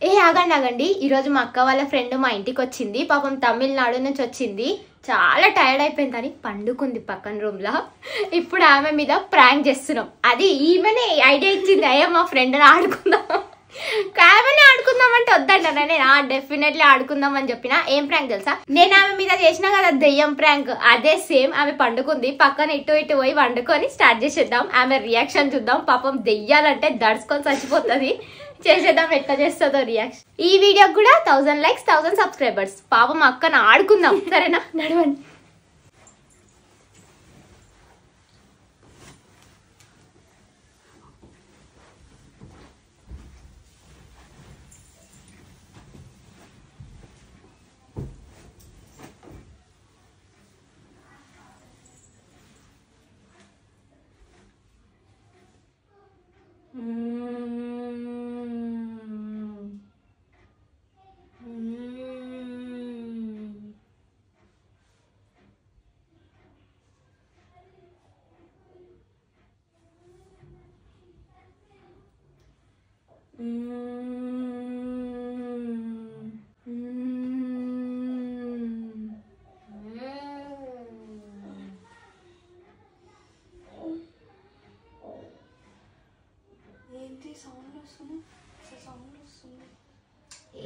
ఏ ఆగండి ఆగండి, ఈరోజు మా అక్క వాళ్ళ ఫ్రెండ్ మా ఇంటికి వచ్చింది. పాపం తమిళనాడు నుంచి వచ్చింది. చాలా టైర్డ్ అయిపోయిందని పండుకుంది పక్కన రూమ్ లో. ఇప్పుడు ఆమె మీద ప్రాంక్ చేస్తున్నాం. అది ఈమెనే ఐడియా ఇచ్చింది. అయ్యా మా ఫ్రెండ్ ఆడుకుందాం, ఆమెనే ఆడుకుందాం అంటే వద్దంట. నేను డెఫినెట్లీ ఆడుకుందాం అని చెప్పిన. ఏం ప్రాంక్ తెలుసా, నేను ఆమె మీద చేసినా కదా దెయ్యం ప్రాంక్, అదే సేమ్. ఆమె పండుకుంది పక్కన, ఇటు ఇటు పోయి వండుకొని స్టార్ట్ చేసేద్దాం. ఆమె రియాక్షన్ చూద్దాం. పాపం దెయ్యాలంటే దడుచుకొని చచ్చిపోతుంది. చేసేద్దాం ఎట్లా చేస్తుందో రియాక్షన్. ఈ వీడియోకి కూడా 1000 likes 1000 subscribers. పాపం అక్కన ఆడుకుందాం, సరేనా? నడవండి.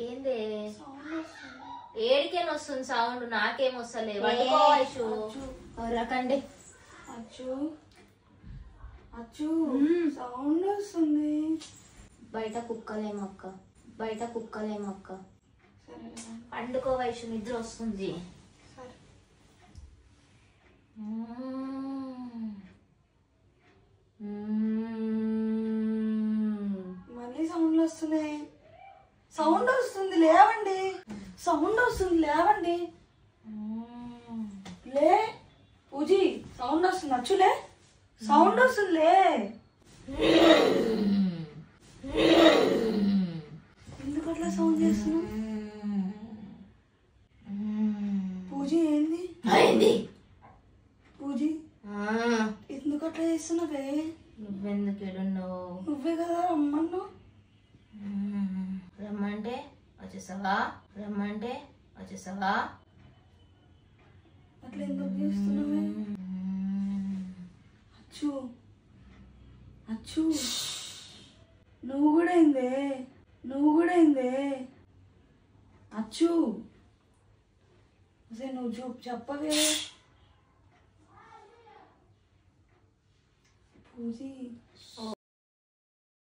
ఏందే ఏడికేం వస్తుంది సౌండ్? నాకేం వస్తలే. రకండి సౌండ్ వస్తుంది. బయట కుక్కలేమక్క, బయట కుక్కలేమక్క. పండుకో వయసు, నిద్ర వస్తుంది. మళ్ళీ సౌండ్లు వస్తున్నాయి. సౌండ్ వస్తుంది, లేవండి. సౌండ్ వస్తుంది, లేవండి. లే పూజీ, సౌండ్ వస్తుంది. అచ్చులే, సౌండ్ వస్తుంది, లే. ఎందుకు అట్లా సౌండ్ చేస్తున్నావు పూజీ? ఏంది అయింది పూజీ? ఎందుకు అట్లా చేస్తున్నావే? నువ్వెందుకు ఏడున్నావు? నువ్వే కదా రమ్మన్నావు. రమ్మంటే వచ్చేసావా? రమ్మంటే వచ్చేసావా? అట్లా ఎందుకు చేస్తున్నావే? అచ్చు అచ్చు, నువ్వు కూడా అయిందే, నువ్వు కూడా అయిందే. అచ్చు అసలు నువ్వు చెప్పవే పూజీ.